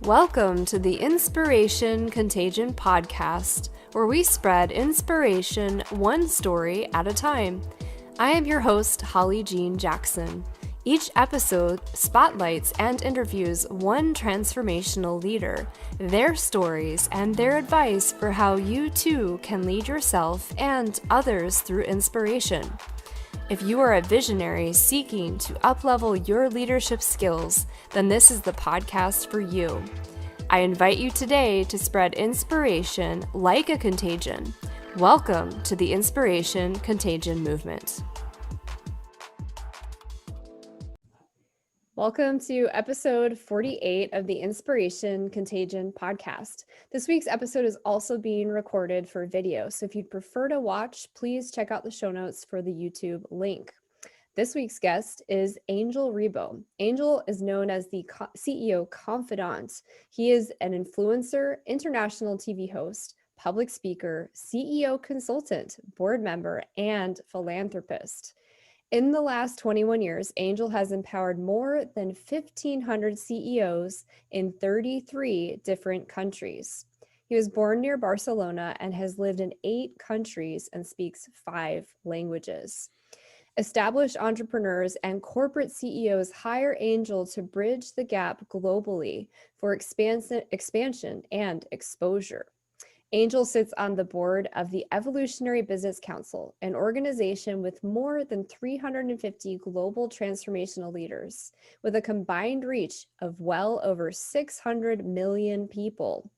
Welcome to the Inspiration Contagion podcast, where we spread inspiration one story at a time. I am your host, Holly Jean Jackson. Each episode spotlights and interviews one transformational leader, their stories, and their advice for how you too can lead yourself and others through inspiration. If you are a visionary seeking to uplevel your leadership skills, then this is the podcast for you. I invite you today to spread inspiration like a contagion. Welcome to the Inspiration Contagion movement. Welcome to episode 48 of the Inspiration Contagion podcast. This week's episode is also being recorded for video, so if you'd prefer to watch, please check out the show notes for the YouTube link. This week's guest is Angel Ribo. Angel is known as the CEO confidant. He is an influencer, international TV host, public speaker, CEO consultant, board member, and philanthropist. In the last 21 years, Angel has empowered more than 1,500 CEOs in 33 different countries. He was born near Barcelona and has lived in 8 countries and speaks 5 languages. Established entrepreneurs and corporate CEOs hire Angel to bridge the gap globally for expansion and exposure. Angel sits on the board of the Evolutionary Business Council, an organization with more than 350 global transformational leaders, with a combined reach of well over 600 million people.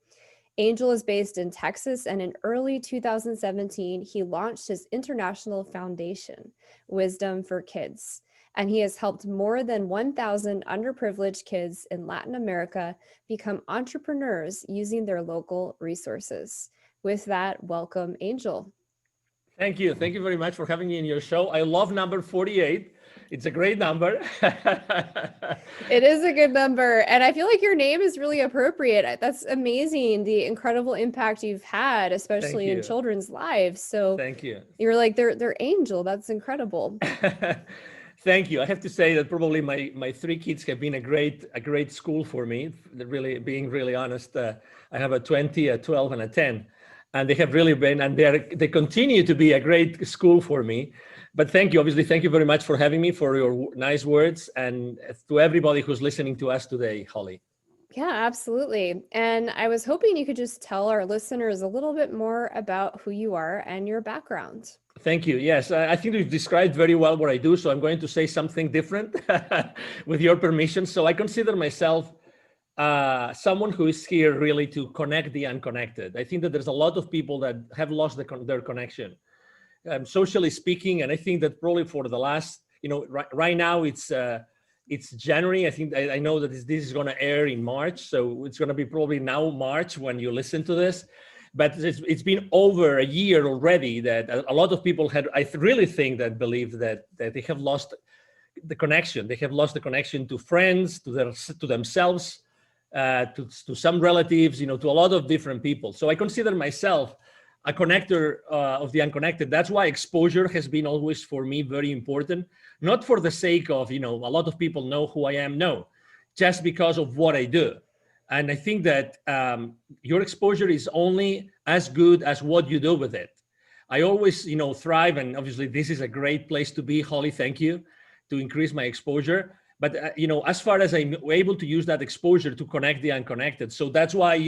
Angel is based in Texas, and in early 2017, he launched his international foundation, Wisdom for Kids. And he has helped more than 1,000 underprivileged kids in Latin America become entrepreneurs using their local resources. With that, welcome, Angel. Thank you. Thank you very much for having me in your show. I love number 48. It's a great number. It is a good number. And I feel like your name is really appropriate. That's amazing, the incredible impact you've had, especially in children's lives. So thank you. You're like, they're Angel. That's incredible. Thank you. I have to say that probably my 3 kids have been a great school for me. Really, being really honest, I have a 20, a 12, and a 10, and they have really been, and they continue to be a great school for me. But thank you. Obviously, thank you very much for having me, for your nice words, and to everybody who's listening to us today, Holly. Yeah, absolutely. And I was hoping you could just tell our listeners a little bit more about who you are and your background. Thank you. Yes, I think you've described very well what I do, so I'm going to say something different with your permission. So I consider myself someone who is here really to connect the unconnected. I think that there's a lot of people that have lost their connection, socially speaking, and I think that probably for the last, right now it's January. I think I know that this is going to air in March, so it's going to be probably now March when you listen to this. But it's been over a year already that a lot of people really think that believe that they have lost the connection. They have lost the connection to friends, to themselves, to some relatives, to a lot of different people. So I consider myself a connector of the unconnected. That's why exposure has been always for me very important, not for the sake of, a lot of people know who I am. No, just because of what I do. And I think that your exposure is only as good as what you do with it. I always, thrive, and obviously this is a great place to be, Holly, thank you, to increase my exposure. But, as far as I'm able to use that exposure to connect the unconnected. So that's why,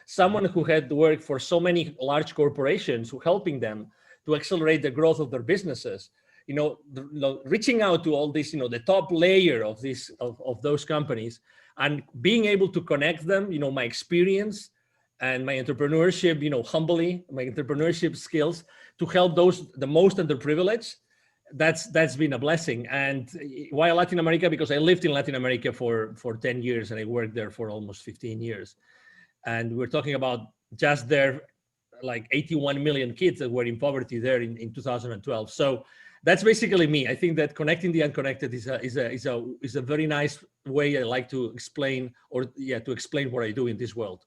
someone who had worked for so many large corporations, who helping them to accelerate the growth of their businesses, reaching out to all this, the top layer of those companies, and being able to connect them, my experience and my entrepreneurship, humbly, my entrepreneurship skills to help the most underprivileged. That's been a blessing. And why Latin America? Because I lived in Latin America for 10 years and I worked there for almost 15 years. And we're talking about just there, like 81 million kids that were in poverty there in 2012. So that's basically me. I think that connecting the unconnected is a very nice way I like to explain, to explain what I do in this world.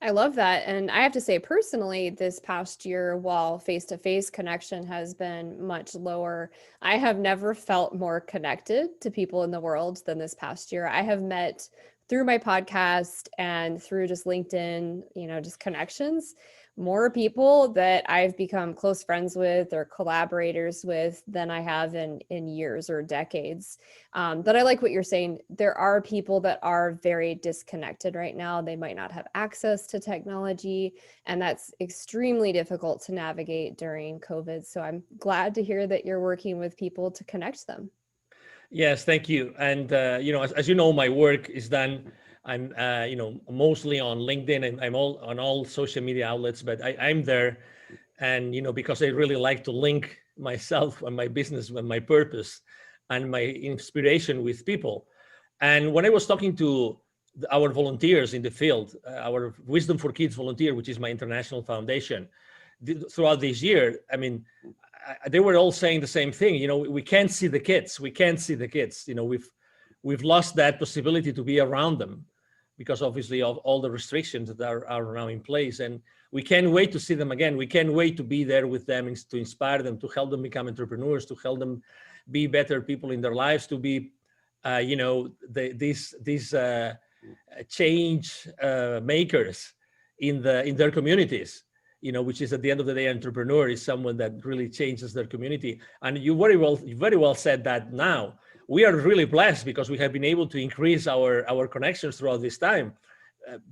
I love that. And I have to say personally, this past year, while face-to-face connection has been much lower, I have never felt more connected to people in the world than this past year. I have met through my podcast and through just LinkedIn, just connections, more people that I've become close friends with or collaborators with than I have in years or decades. But I like what you're saying. There are people that are very disconnected right now. They might not have access to technology, and that's extremely difficult to navigate during COVID. So I'm glad to hear that you're working with people to connect them. Yes, thank you. And as you know, my work is done. I'm mostly on LinkedIn, and I'm all on all social media outlets. But I'm there, and because I really like to link myself and my business and my purpose and my inspiration with people. And when I was talking to our volunteers in the field, our Wisdom for Kids volunteer, which is my international foundation, throughout this year, I mean, they were all saying the same thing. We can't see the kids. We can't see the kids. We've lost that possibility to be around them because obviously of all the restrictions that are now in place. And we can't wait to see them again. We can't wait to be there with them, to inspire them, to help them become entrepreneurs, to help them be better people in their lives, to be, these change makers in their communities. Which is at the end of the day, entrepreneur is someone that really changes their community. And you very well said that. Now we are really blessed because we have been able to increase our connections throughout this time,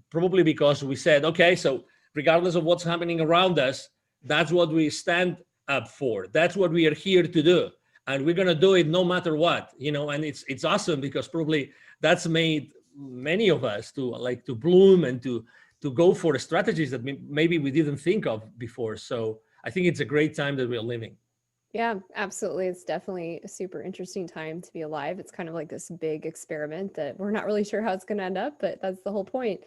probably because we said, okay, so regardless of what's happening around us, that's what we stand up for. That's what we are here to do, and we're gonna do it no matter what. And it's awesome because probably that's made many of us to bloom and to go for strategies that maybe we didn't think of before. So I think it's a great time that we're living. Yeah, absolutely. It's definitely a super interesting time to be alive. It's kind of like this big experiment that we're not really sure how it's going to end up, but that's the whole point.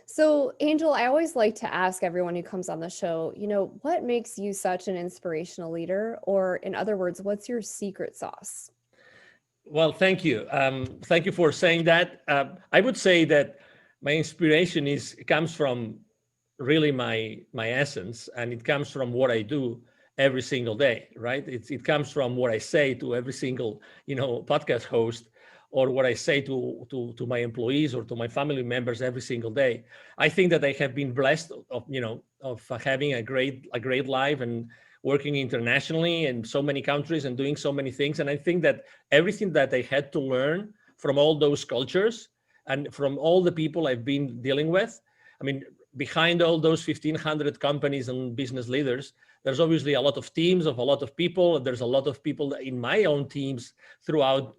So, Angel, I always like to ask everyone who comes on the show, what makes you such an inspirational leader? Or in other words, what's your secret sauce? Well, thank you. Thank you for saying that. I would say that my inspiration comes from really my essence, and it comes from what I do every single day, right? It comes from what I say to every single podcast host, or what I say to my employees or to my family members every single day. I think that I have been blessed of having a great life and working internationally in so many countries and doing so many things. And I think that everything that I had to learn from all those cultures and from all the people I've been dealing with, I mean, behind all those 1,500 companies and business leaders, there's obviously a lot of teams of a lot of people. There's a lot of people in my own teams throughout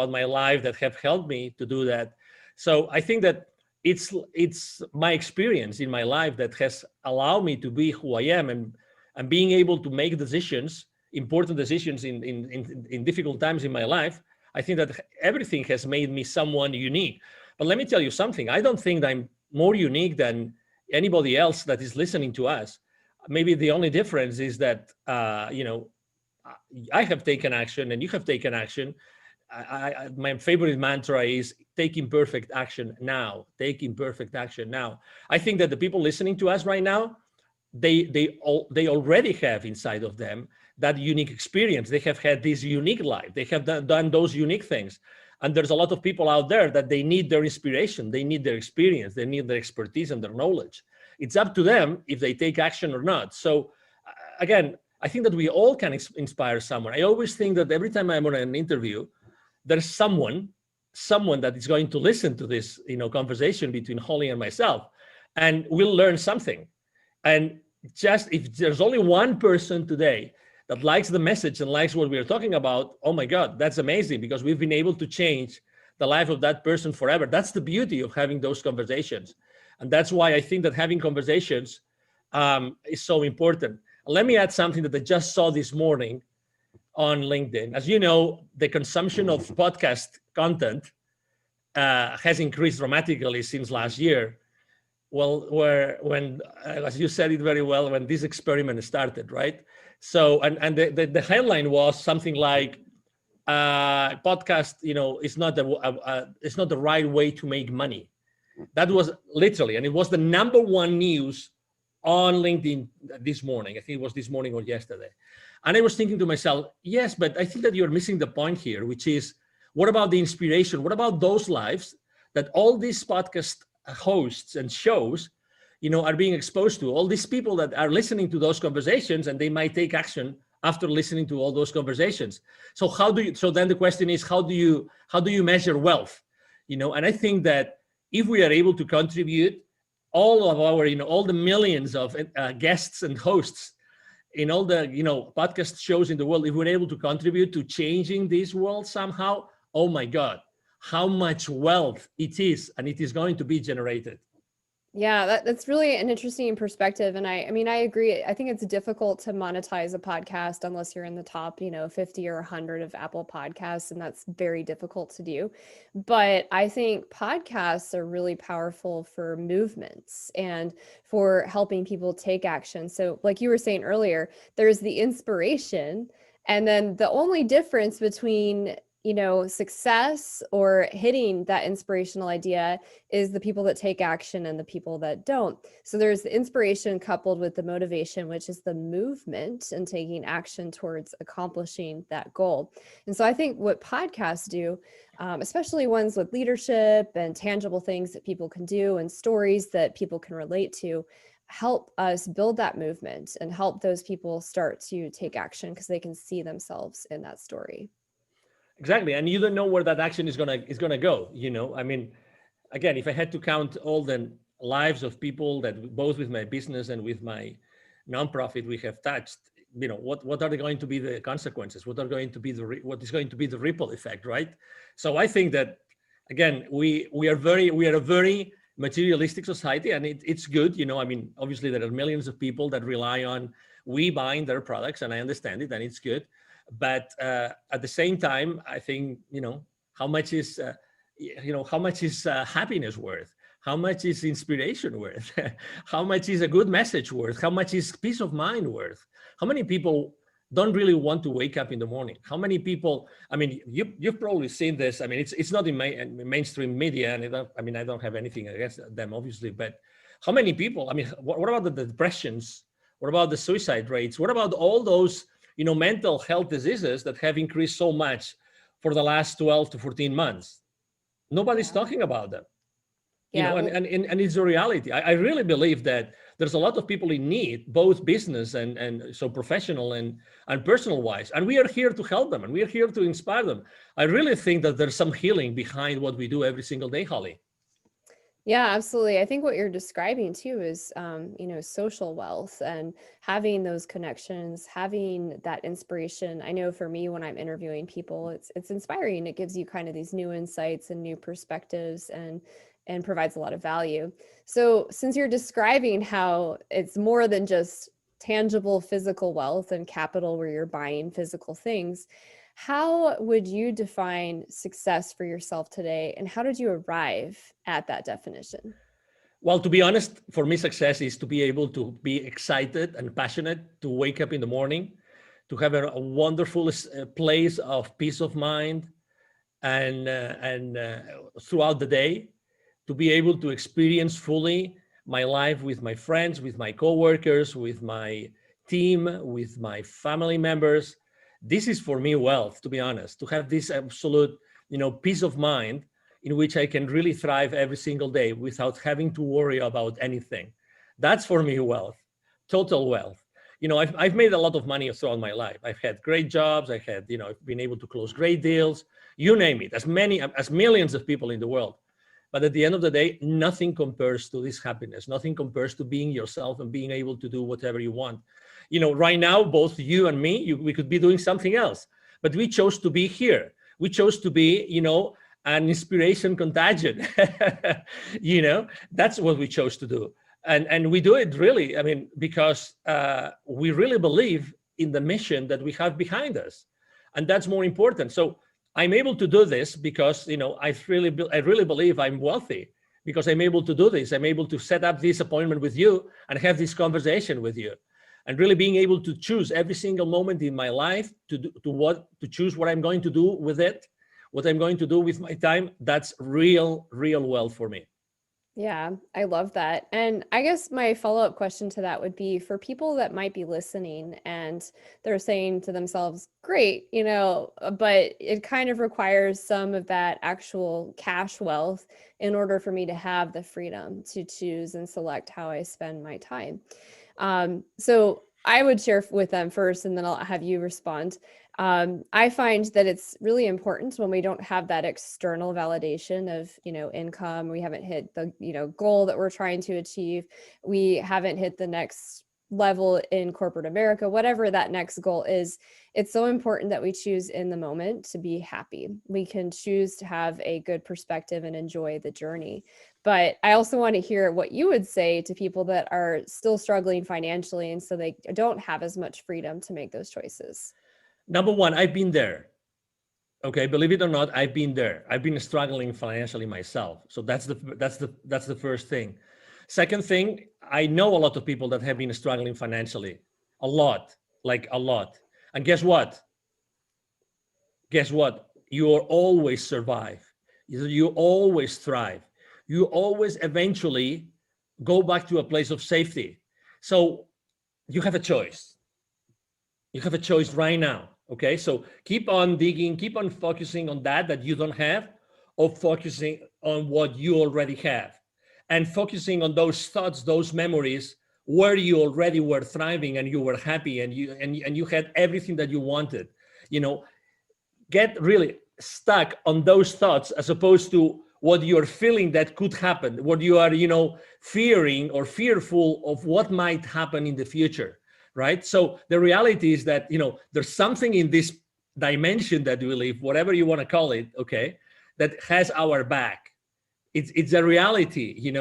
my life that have helped me to do that. So I think that it's my experience in my life that has allowed me to be who I am, and being able to make decisions, important decisions in difficult times in my life. I think that everything has made me someone unique. But let me tell you something. I don't think that I'm more unique than anybody else that is listening to us. Maybe the only difference is that, I have taken action and you have taken action. My favorite mantra is take imperfect action now. Take imperfect action now. I think that the people listening to us right now, they already have inside of them that unique experience. They have had this unique life. They have done those unique things. And there's a lot of people out there that they need their inspiration. They need their experience. They need their expertise and their knowledge. It's up to them if they take action or not. So again, I think that we all can inspire someone. I always think that every time I'm on an interview, there's someone that is going to listen to this, conversation between Holly and myself, and we'll learn something. And just if there's only one person today that likes the message and likes what we're talking about, oh my God, that's amazing, because we've been able to change the life of that person forever. That's the beauty of having those conversations. And that's why I think that having conversations is so important. Let me add something that I just saw this morning on LinkedIn. As you know, the consumption of podcast content has increased dramatically since last year. Well, when as you said it very well, when this experiment started, right? So, and the headline was something like, podcast, is not the right way to make money. That was literally, and it was the number one news on LinkedIn this morning. I think it was this morning or yesterday. And I was thinking to myself, yes, but I think that you're missing the point here, which is, what about the inspiration? What about those lives that all these podcast hosts and shows, are being exposed to, all these people that are listening to those conversations, and they might take action after listening to all those conversations. So so then the question is, how do you measure wealth? And I think that if we are able to contribute all of our, all the millions of guests and hosts in all the, podcast shows in the world, if we're able to contribute to changing this world somehow, oh my God, how much wealth it is, and it is going to be generated. Yeah, that's really an interesting perspective. And I mean, I agree. I think it's difficult to monetize a podcast unless you're in the top, 50 or 100 of Apple Podcasts, and that's very difficult to do. But I think podcasts are really powerful for movements and for helping people take action. So like you were saying earlier, there's the inspiration, and then the only difference between success or hitting that inspirational idea is the people that take action and the people that don't. So there's the inspiration coupled with the motivation, which is the movement and taking action towards accomplishing that goal. And so I think what podcasts do, especially ones with leadership and tangible things that people can do and stories that people can relate to, help us build that movement and help those people start to take action because they can see themselves in that story. Exactly, and you don't know where that action is gonna go. I mean, again, if I had to count all the lives of people that both with my business and with my nonprofit we have touched, what are going to be the consequences? What is going to be the ripple effect, right? So I think that again, we are a very materialistic society, and it's good. I mean, obviously there are millions of people that rely on we buying their products, and I understand it, and it's good. But at the same time, I think, how much is happiness worth? How much is inspiration worth? How much is a good message worth? How much is peace of mind worth? How many people don't really want to wake up in the morning? How many people, I mean, you've probably seen this. I mean, it's not in mainstream media, and I don't have anything against them, obviously, but how many people, I mean, what about the depressions? What about the suicide rates? What about all those mental health diseases that have increased so much for the last 12 to 14 months? Nobody's talking about them. And it's a reality. I really believe that there's a lot of people in need, both business and so professional and personal wise. And we are here to help them, and we are here to inspire them. I really think that there's some healing behind what we do every single day, Holly. Yeah, absolutely. I think what you're describing too is, social wealth and having those connections, having that inspiration. I know for me, when I'm interviewing people, it's inspiring. It gives you kind of these new insights and new perspectives and provides a lot of value. So since you're describing how it's more than just tangible physical wealth and capital where you're buying physical things, how would you define success for yourself today, and how did you arrive at that definition? Well, to be honest, for me, success is to be able to be excited and passionate, to wake up in the morning, to have a wonderful place of peace of mind, and throughout the day, to be able to experience fully my life with my friends, with my coworkers, with my team, with my family members. This is for me wealth, to be honest, to have this absolute, peace of mind in which I can really thrive every single day without having to worry about anything. That's for me wealth, total wealth. I've made a lot of money throughout my life. I've had great jobs. I've been able to close great deals, you name it, as millions of people in the world. But at the end of the day, nothing compares to this happiness. Nothing compares to being yourself and being able to do whatever you want. Right now, both you and me, we could be doing something else, but we chose to be here. We chose to be, an inspiration contagion. That's what we chose to do. And we do it really, because we really believe in the mission that we have behind us. And that's more important. So I'm able to do this because, I really believe I'm wealthy because I'm able to do this. I'm able to set up this appointment with you and have this conversation with you. And really being able to choose every single moment in my life to choose what I'm going to do with it, what I'm going to do with my time. That's real wealth for me. Yeah, I love that. And I guess my follow-up question to that would be for people that might be listening and they're saying to themselves, great, but it kind of requires some of that actual cash wealth in order for me to have the freedom to choose and select how I spend my time. So I would share with them first, and then I'll have you respond. I find that it's really important when we don't have that external validation of, income. We haven't hit the, goal that we're trying to achieve. We haven't hit the next level in corporate America, whatever that next goal is. It's so important that we choose in the moment to be happy. We can choose to have a good perspective and enjoy the journey. But I also want to hear what you would say to people that are still struggling financially, and so they don't have as much freedom to make those choices. Number one, I've been there. Okay, believe it or not, I've been there. I've been struggling financially myself. So that's the first thing. Second thing, I know a lot of people that have been struggling financially, a lot, like a lot. And guess what? Guess what? You will always survive. You always thrive. You always eventually go back to a place of safety. So you have a choice. You have a choice right now. Okay, so keep on digging, keep on focusing on that you don't have, or focusing on what you already have, and focusing on those thoughts, those memories where you already were thriving and you were happy and you had everything that you wanted. You know, get really stuck on those thoughts as opposed to what you're feeling that could happen, what you are, fearing or fearful of what might happen in the future, right? So the reality is that, there's something in this dimension that we live, whatever you want to call it, okay, that has our back. It's a reality,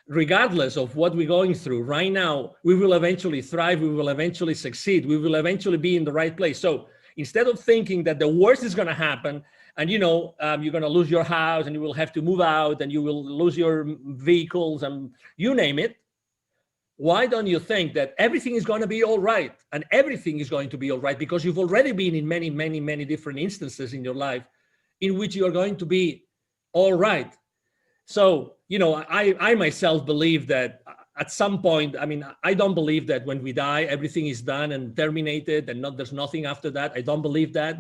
regardless of what we're going through right now. We will eventually thrive, we will eventually succeed, we will eventually be in the right place. So instead of thinking that the worst is going to happen and you're going to lose your house and you will have to move out and you will lose your vehicles and you name it, why don't you think that everything is going to be all right? And everything is going to be all right because you've already been in many, many, many different instances in your life in which you're going to be all right. So, I myself believe that at some point, I mean, I don't believe that when we die, everything is done and terminated and there's nothing after that. I don't believe that.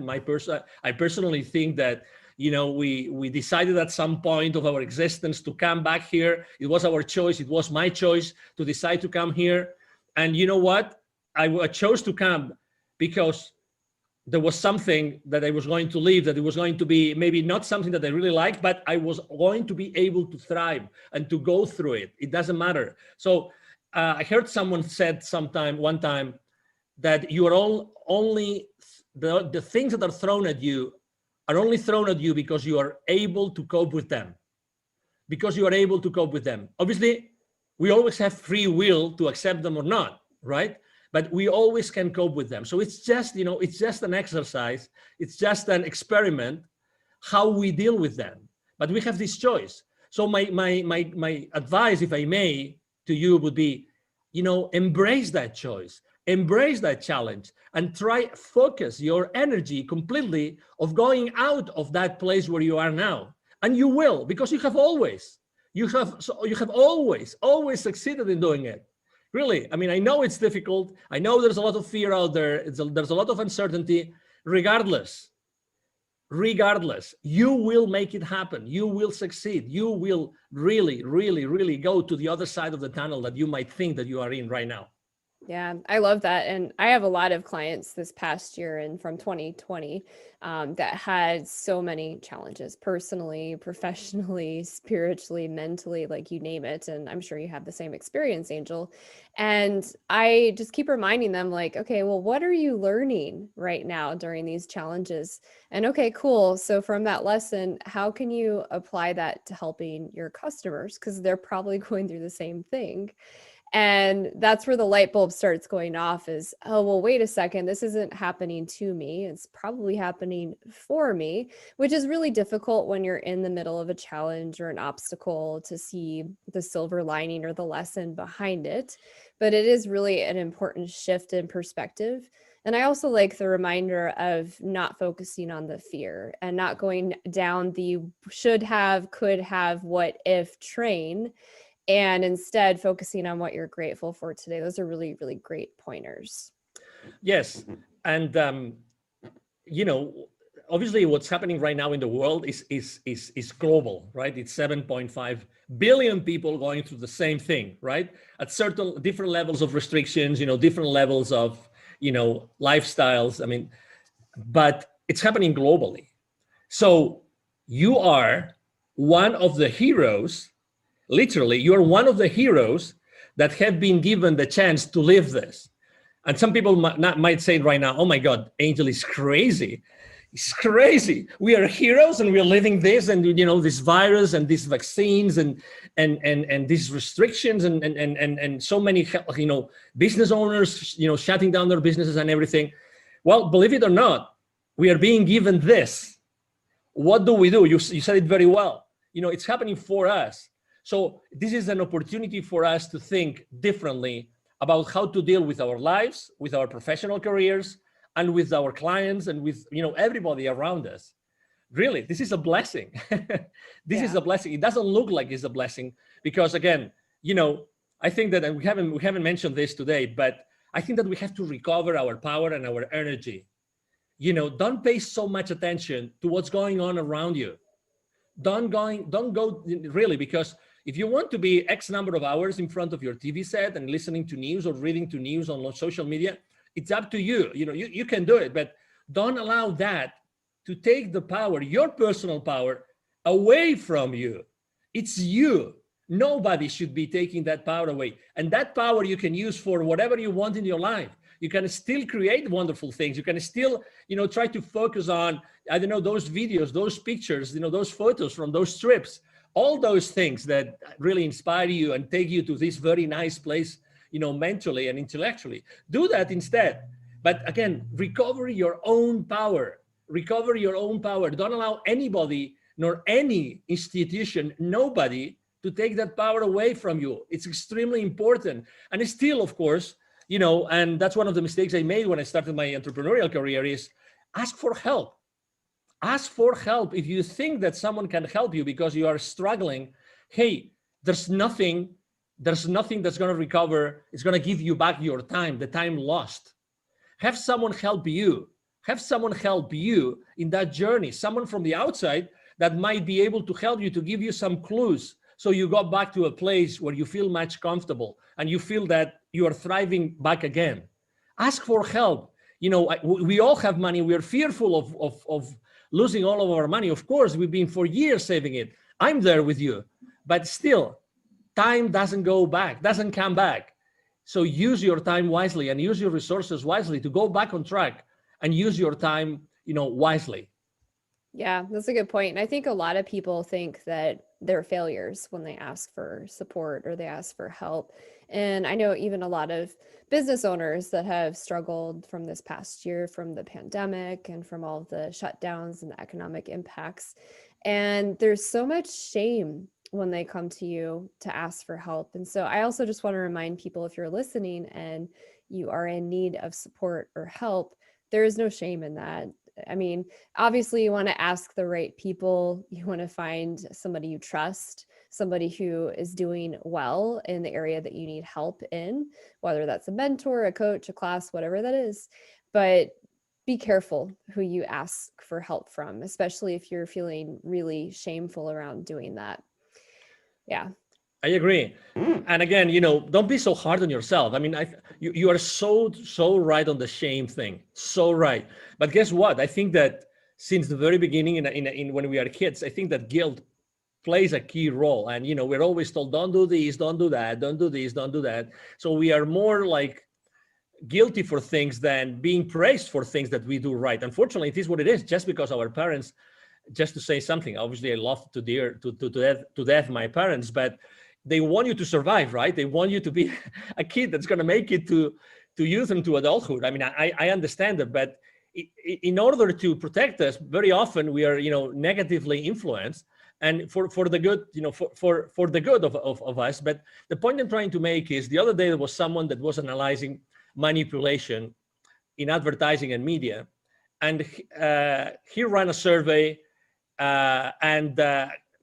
I personally think that, we decided at some point of our existence to come back here. It was our choice. It was my choice to decide to come here. And you know what? I chose to come because there was something that I was going to leave, that it was going to be maybe not something that I really liked, but I was going to be able to thrive and to go through it. It doesn't matter. So I heard someone said one time, that you are only the things that are thrown at you are only thrown at you because you are able to cope with them. Because you are able to cope with them. Obviously, we always have free will to accept them or not, right? But we always can cope with them. So it's just, it's just an exercise. It's just an experiment, how we deal with them. But we have this choice. So my advice, if I may, to you would be, embrace that choice, embrace that challenge, and try focus your energy completely of going out of that place where you are now. And you will, because you have always succeeded in doing it. Really, I mean, I know it's difficult. I know there's a lot of fear out there. There's a lot of uncertainty. Regardless, you will make it happen. You will succeed. You will really, really, really go to the other side of the tunnel that you might think that you are in right now. Yeah, I love that. And I have a lot of clients this past year and from 2020 that had so many challenges personally, professionally, spiritually, mentally, like you name it. And I'm sure you have the same experience, Angel. And I just keep reminding them, like, okay, well, what are you learning right now during these challenges? And okay, cool. So from that lesson, how can you apply that to helping your customers? Because they're probably going through the same thing. And that's where the light bulb starts going off is, oh, well, wait a second, this isn't happening to me. It's probably happening for me, which is really difficult when you're in the middle of a challenge or an obstacle to see the silver lining or the lesson behind it. But it is really an important shift in perspective. And I also like the reminder of not focusing on the fear and not going down the should have, could have, what if train, and instead focusing on what you're grateful for today. Those are really, really great pointers. Yes. And, obviously what's happening right now in the world is global, right? It's 7.5 billion people going through the same thing, right? At certain different levels of restrictions, different levels of, lifestyles. I mean, but it's happening globally. So you are one of the heroes, literally, you're one of the heroes that have been given the chance to live this. And some people might say right now, oh my God, Angel is crazy. It's crazy. We are heroes and we're living this, and this virus and these vaccines and these restrictions and so many business owners shutting down their businesses and everything. Well, believe it or not, we are being given this. What do we do? You said it very well. It's happening for us. So this is an opportunity for us to think differently about how to deal with our lives, with our professional careers, and with our clients, and with everybody around us. Really, this is a blessing. This is a blessing. It doesn't look like it's a blessing because, again, I think that, and we haven't mentioned this today, but I think that we have to recover our power and our energy. Don't pay so much attention to what's going on around you. Don't go really, because if you want to be X number of hours in front of your TV set and listening to news or reading to news on social media, it's up to you. You can do it, but don't allow that to take the power, your personal power, away from you. It's you. Nobody should be taking that power away. And that power you can use for whatever you want in your life. You can still create wonderful things. You can still, try to focus on, those videos, those pictures, those photos from those trips, all those things that really inspire you and take you to this very nice place, mentally and intellectually. Do that instead. But again, recover your own power. Recover your own power. Don't allow anybody, nor any institution, nobody, to take that power away from you. It's extremely important. And it's still, of course, and that's one of the mistakes I made when I started my entrepreneurial career, is ask for help. Ask for help. If you think that someone can help you because you are struggling, hey, there's nothing that's going to recover. It's going to give you back your time, the time lost. Have someone help you. Have someone help you in that journey. Someone from the outside that might be able to help you, to give you some clues, so you go back to a place where you feel much comfortable and you feel that you are thriving back again. Ask for help. We all have money. We are fearful of losing all of our money. Of course, we've been for years saving it. I'm there with you, but still, time doesn't come back. So use your time wisely and use your resources wisely to go back on track, and use your time, wisely. Yeah, that's a good point. And I think a lot of people think that they're failures when they ask for support or they ask for help. And I know even a lot of business owners that have struggled from this past year, from the pandemic and from all of the shutdowns and the economic impacts. And there's so much shame when they come to you to ask for help. And so I also just want to remind people, if you're listening and you are in need of support or help, there is no shame in that. I mean, obviously you want to ask the right people. You want to find somebody you trust, somebody who is doing well in the area that you need help in, whether that's a mentor, a coach, a class, whatever that is. But be careful who you ask for help from, especially if you're feeling really shameful around doing that. Yeah. I agree. And again, don't be so hard on yourself. I mean, you are so right on the shame thing. So right. But guess what? I think that since the very beginning, in when we are kids, I think that guilt plays a key role. And, we're always told, don't do this, don't do that, don't do this, don't do that. So we are more like guilty for things than being praised for things that we do right. Unfortunately, it is what it is, just because our parents, just to say something, obviously I love to death my parents, but they want you to survive, right? They want you to be a kid that's going to make it to youth and to adulthood. I mean, I understand that, but in order to protect us, very often we are, negatively influenced, and for the good, for the good of us. But the point I'm trying to make is, the other day there was someone that was analyzing manipulation in advertising and media. And he ran a survey, and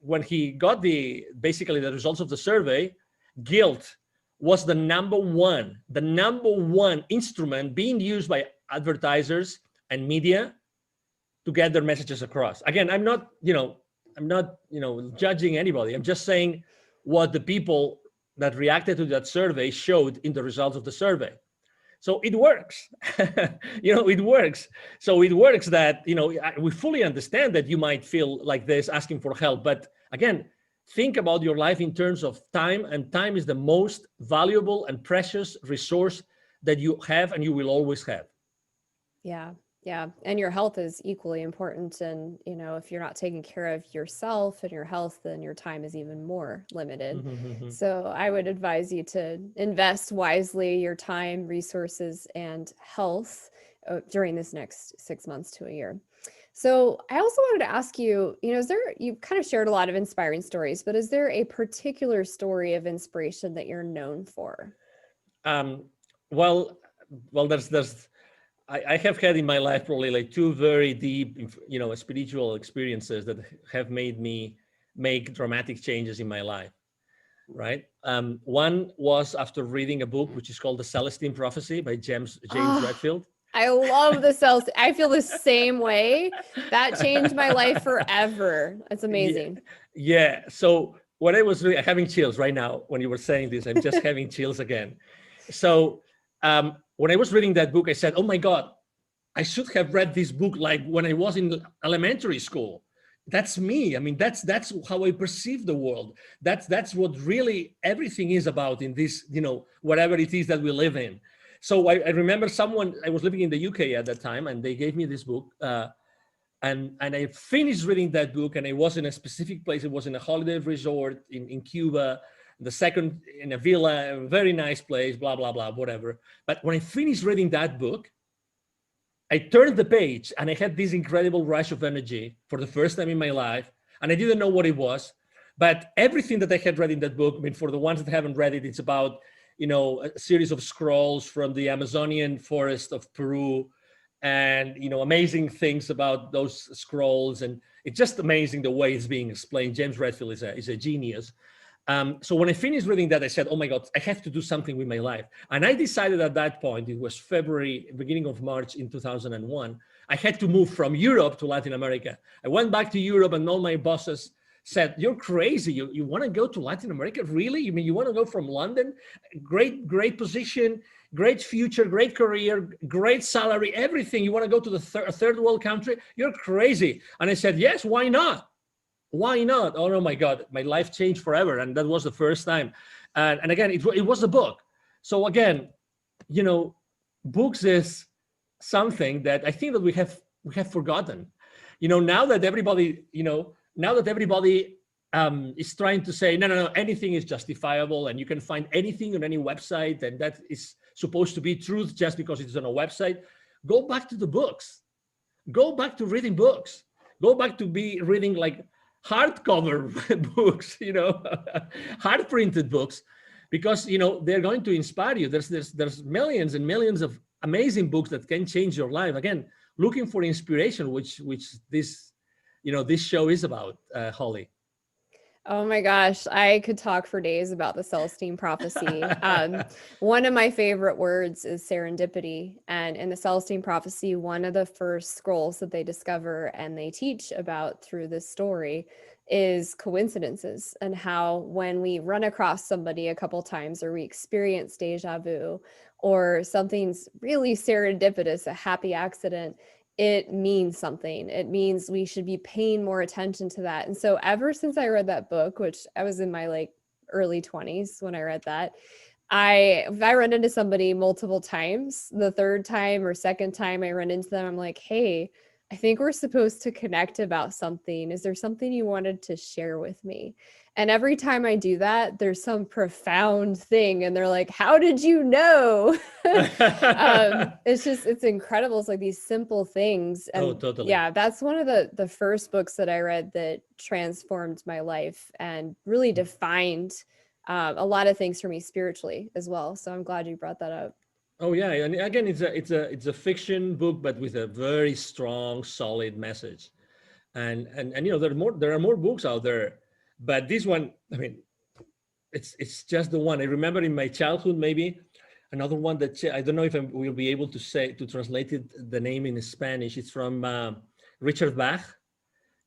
when he got basically the results of the survey, guilt was the number one instrument being used by advertisers and media to get their messages across. Again, I'm not judging anybody. I'm just saying what the people that reacted to that survey showed in the results of the survey. So it works. It works. So it works that, we fully understand that you might feel like this asking for help. But again, think about your life in terms of time, and time is the most valuable and precious resource that you have and you will always have. Yeah. Yeah. And your health is equally important. And, if you're not taking care of yourself and your health, then your time is even more limited. Mm-hmm. So I would advise you to invest wisely your time, resources, and health during this next 6 months to a year. So I also wanted to ask you, you've kind of shared a lot of inspiring stories, but is there a particular story of inspiration that you're known for? Well, I have had in my life probably like two very deep, spiritual experiences that have made me make dramatic changes in my life, right? One was after reading a book which is called The Celestine Prophecy by James Redfield. I love the cells. I feel the same way. That changed my life forever. It's amazing. Yeah. So what I was really having chills right now when you were saying this, I'm just having chills again. So when I was reading that book, I said, oh my God, I should have read this book like when I was in elementary school. That's me. I mean, that's how I perceive the world. That's what really everything is about in this, whatever it is that we live in. So I remember I was living in the UK at that time, and they gave me this book. And I finished reading that book, and I was in a specific place. It was in a holiday resort in Cuba, the second in a villa, a very nice place, blah, blah, blah, whatever. But when I finished reading that book, I turned the page and I had this incredible rush of energy for the first time in my life. And I didn't know what it was, but everything that I had read in that book, I mean, for the ones that haven't read it, it's about, a series of scrolls from the Amazonian forest of Peru, and, amazing things about those scrolls. And it's just amazing the way it's being explained. James Redfield is a genius. So when I finished reading that, I said, oh my God, I have to do something with my life. And I decided at that point, it was February, beginning of March in 2001, I had to move from Europe to Latin America. I went back to Europe, and all my bosses said, you're crazy. You want to go to Latin America? Really? You mean you want to go from London? Great position, great future, great career, great salary, everything. You want to go to the third world country? You're crazy. And I said, yes, why not? Why not? Oh my God, my life changed forever. And that was the first time. And again, it was a book. So again, books is something that I think that we have forgotten. Now that everybody, is trying to say, no, anything is justifiable, and you can find anything on any website, and that is supposed to be truth just because it's on a website. Go back to the books. Go back to reading books. Go back to be reading like hardcover books, hard printed books, because they're going to inspire you. There's millions and millions of amazing books that can change your life. Again, looking for inspiration, which this show is about, Holly. Oh my gosh, I could talk for days about the Celestine Prophecy. One of my favorite words is serendipity. And in the Celestine Prophecy, one of the first scrolls that they discover and they teach about through this story is coincidences, and how when we run across somebody a couple times, or we experience deja vu, or something's really serendipitous, a happy accident, it means something. It means we should be paying more attention to that. And so ever since I read that book, which I was in my early 20s when I read that, if I run into somebody multiple times, the third time or second time I run into them, I'm like, hey, I think we're supposed to connect about something. Is there something you wanted to share with me? And every time I do that, there's some profound thing. And they're like, how did you know? It's incredible. It's like these simple things. And totally. Yeah, that's one of the first books that I read that transformed my life and really defined a lot of things for me spiritually as well. So I'm glad you brought that up. Oh yeah, and again, it's a fiction book, but with a very strong, solid message. And there are more books out there, but this one, I mean, it's just the one I remember in my childhood. Maybe another one that I don't know if I will be able to translate it the name in Spanish. It's from Richard Bach.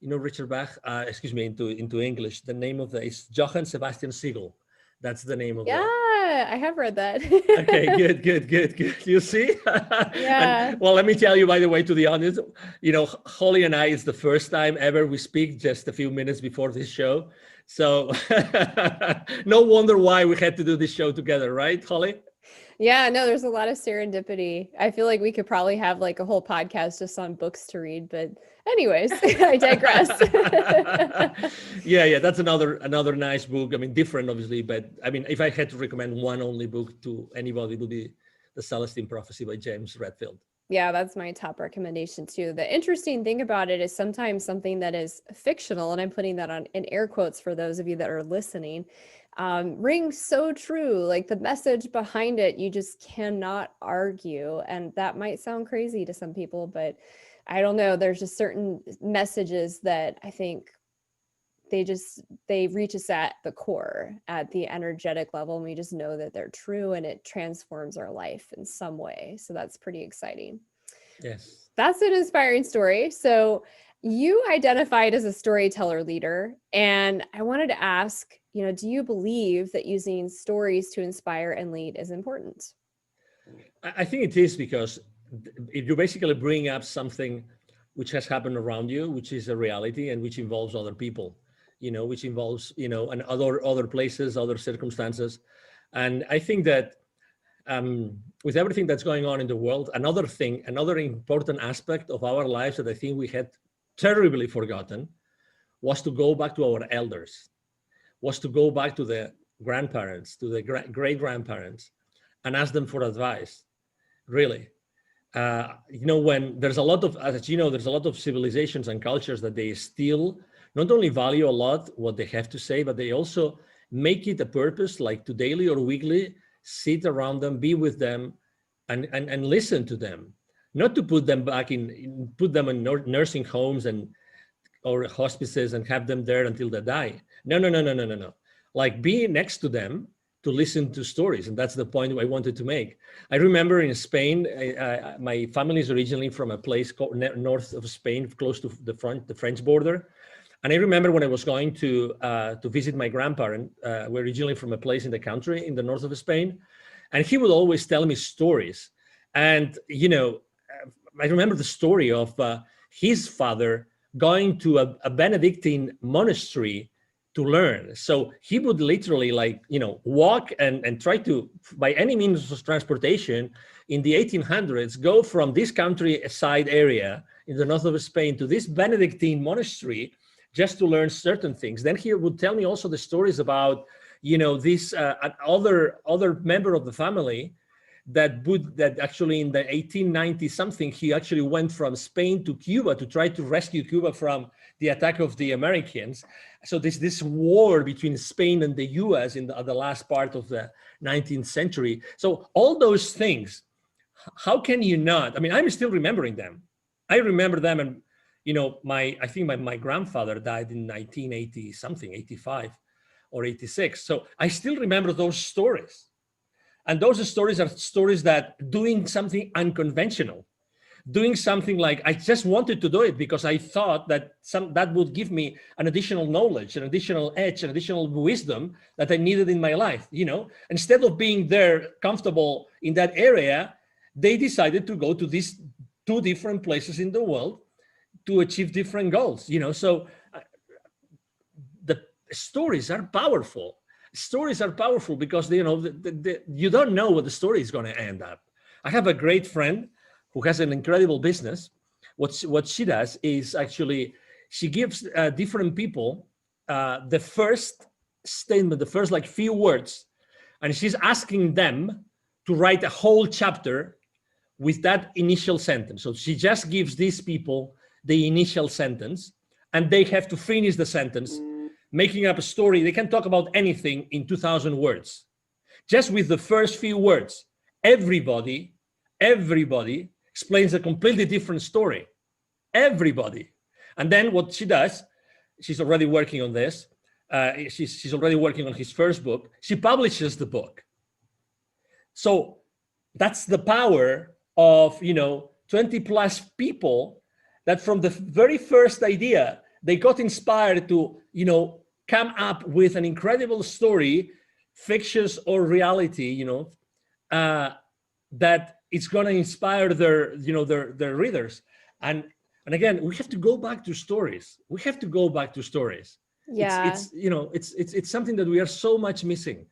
Richard Bach. Excuse me, into English. The name of the is Johann Sebastian Siegel. That's the name of Yeah, the. I have read that. Okay, good, good, good, good. You see? Yeah. And well, let me tell you, by the way, to the audience, Holly and I, it's the first time ever we speak just a few minutes before this show. So no wonder why we had to do this show together, right, Holly? Yeah, no, there's a lot of serendipity. I feel like we could probably have like a whole podcast just on books to read, but anyways, I digress. Yeah, that's another nice book. I mean, different obviously, but I mean, if I had to recommend one only book to anybody, it would be The Celestine Prophecy by James Redfield. Yeah, that's my top recommendation too. The interesting thing about it is sometimes something that is fictional, and I'm putting that on in air quotes for those of you that are listening, rings so true. Like the message behind it, you just cannot argue. And that might sound crazy to some people, but I don't know. There's just certain messages that I think they reach us at the core, at the energetic level, and we just know that they're true, and it transforms our life in some way. So that's pretty exciting. Yes. That's an inspiring story. So you identified as a storyteller leader, and I wanted to ask, do you believe that using stories to inspire and lead is important? I think it is, because if you basically bring up something which has happened around you, which is a reality and which involves other people, which involves, and other places, other circumstances. And I think that with everything that's going on in the world, another important aspect of our lives that I think we had terribly forgotten was to go back to our elders, was to go back to the grandparents, to the great grandparents, and ask them for advice. Really, when there's a lot of, as you know, there's a lot of civilizations and cultures that they still not only value a lot what they have to say, but they also make it a purpose, like to daily or weekly sit around them, be with them, and listen to them, not to put them in nursing homes or hospices and have them there until they die. No. Like be next to them to listen to stories. And that's the point I wanted to make. I remember in Spain, my family is originally from a place called north of Spain, close to the French border. And I remember when I was going to visit my grandparent, we're originally from a place in the country in the north of Spain, and he would always tell me stories. And I remember the story of his father going to a Benedictine monastery to learn. So he would literally walk and try to, by any means of transportation in the 1800s, go from this countryside area in the north of Spain to this Benedictine monastery just to learn certain things. Then he would tell me also the stories about, this other member of the family that actually in the 1890 something, he actually went from Spain to Cuba to try to rescue Cuba from the attack of the Americans. So this war between Spain and the US in the last part of the 19th century. So all those things, how can you not? I mean, I'm still remembering them. I remember them, and I think my grandfather died in 1980 something, 85 or 86. So I still remember those stories. And those stories are stories that doing something unconventional, doing something like I just wanted to do it because I thought that that would give me an additional knowledge, an additional edge, an additional wisdom that I needed in my life. Instead of being there comfortable in that area, they decided to go to these two different places in the world to achieve different goals. So the stories are powerful. Stories are powerful because you don't know what the story is going to end up. I have a great friend who has an incredible business. What she does is actually she gives different people the first statement, the first few words, and she's asking them to write a whole chapter with that initial sentence. So she just gives these people the initial sentence, and they have to finish the sentence, making up a story. They can talk about anything in 2,000 words, just with the first few words. everybody explains a completely different story. Everybody. And then what she does, she's already working on this. She's already working on his first book. She publishes the book. So that's the power of 20 plus people that from the very first idea they got inspired to come up with an incredible story, fictitious or reality, that it's going to inspire their readers. And again, we have to go back to stories. Yeah. It's something that we are so much missing.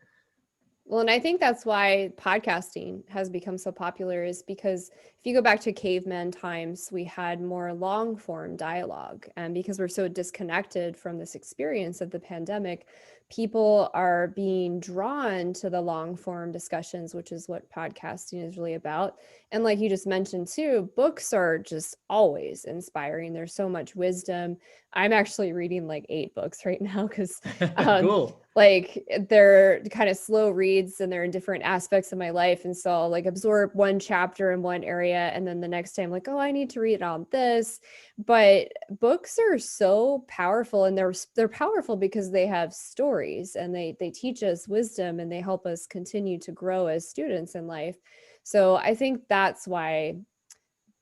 Well, and I think that's why podcasting has become so popular, is because if you go back to caveman times, we had more long form dialogue. And because we're so disconnected from this experience of the pandemic, people are being drawn to the long form discussions, which is what podcasting is really about. And like you just mentioned too, books are just always inspiring. There's so much wisdom. I'm actually reading like 8 books right now because Cool. like they're kind of slow reads and they're in different aspects of my life. And so I'll like absorb one chapter in one area. And then the next time, like, oh, I need to read on this. But books are so powerful, and they're powerful because they have stories and they teach us wisdom and they help us continue to grow as students in life. So I think that's why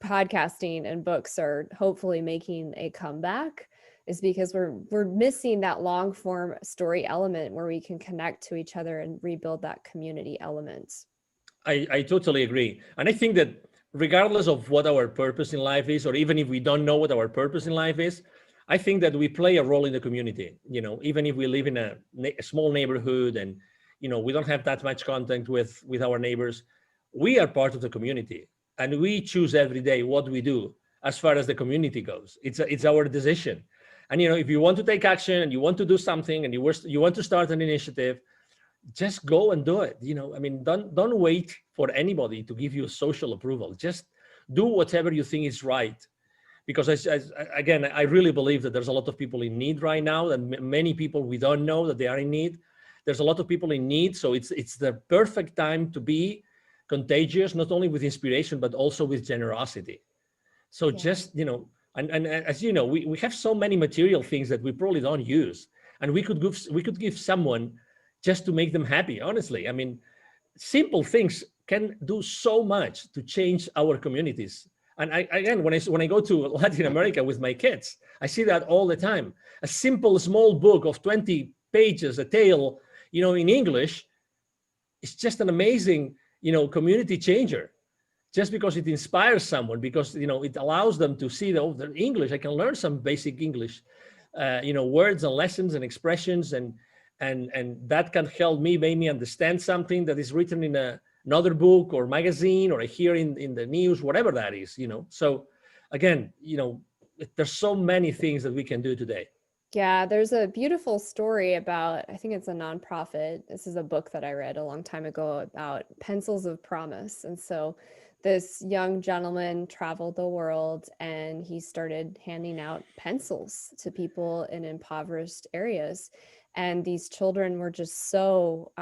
podcasting and books are hopefully making a comeback, is because we're missing that long form story element where we can connect to each other and rebuild that community element. I totally agree. And I think that regardless of what our purpose in life is, or even if we don't know what our purpose in life is, I think that we play a role in the community. Even if we live in a small neighborhood and we don't have that much contact with our neighbors, we are part of the community, and we choose every day what we do as far as the community goes. It's our decision. And if you want to take action and you want to do something and you want to start an initiative, just go and do it. Don't wait for anybody to give you social approval. Just do whatever you think is right. Because again, I really believe that there's a lot of people in need right now, and many people we don't know that they are in need. There's a lot of people in need. So it's the perfect time to be contagious, not only with inspiration, but also with generosity. So just, and as you know, we have so many material things that we probably don't use, and we could give someone just to make them happy. Honestly, simple things can do so much to change our communities. And again, when I go to Latin America with my kids, I see that all the time. A simple small book of 20 pages, a tale, in English, it's just an amazing, community changer. Just because it inspires someone, because it allows them to see the English. I can learn some basic English, words and lessons and expressions, and that can help me, make me understand something that is written in another book or magazine, or I hear in the news, whatever that is. So again, there's so many things that we can do today. Yeah, there's a beautiful story about, I think it's a nonprofit. This is a book that I read a long time ago about pencils of promise. And so this young gentleman traveled the world and he started handing out pencils to people in impoverished areas. And these children were just so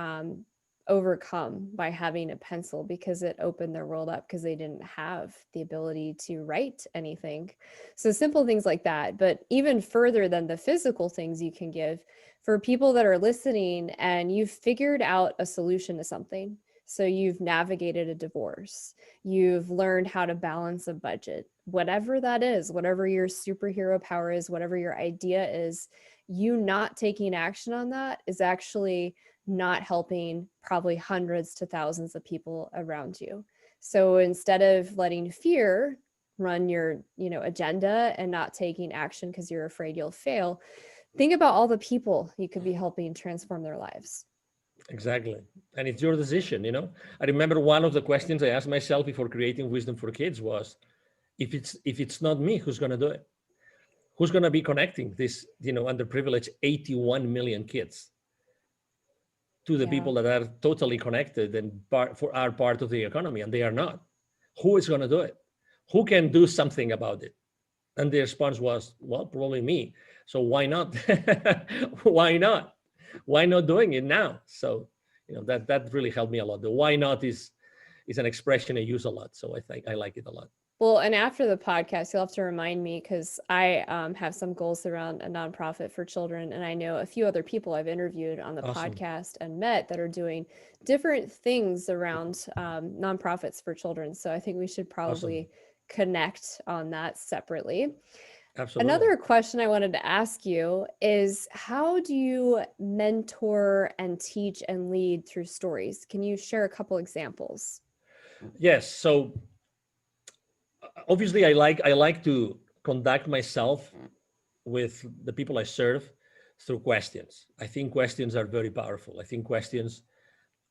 overcome by having a pencil, because it opened their world up, because they didn't have the ability to write anything. So simple things like that. But even further than the physical things you can give, for people that are listening and you've figured out a solution to something. So you've navigated a divorce, you've learned how to balance a budget, whatever that is, whatever your superhero power is, whatever your idea is, you not taking action on that is actually not helping probably hundreds to thousands of people around you. So instead of letting fear run your, agenda and not taking action because you're afraid you'll fail, think about all the people you could be helping transform their lives. Exactly. And it's your decision. I remember one of the questions I asked myself before creating Wisdom for Kids was, if it's not me, who's going to do it? Who's going to be connecting this, underprivileged 81 million kids to the people that are totally connected and are part of the economy, and they are not? Who is going to do it? Who can do something about it? And the response was, well, probably me. So why not? Why not? Why not doing it now? So, that really helped me a lot. The why not is is an expression I use a lot. So I think I like it a lot. Well, and after the podcast, you'll have to remind me because I have some goals around a nonprofit for children. And I know a few other people I've interviewed on the Awesome. podcast and met that are doing different things around nonprofits for children. So I think we should probably Awesome. connect on that separately. Absolutely. Another question I wanted to ask you is how do you mentor and teach and lead through stories? Can you share a couple examples? Yes. So obviously I like to conduct myself with the people I serve through questions. I think questions are very powerful. I think questions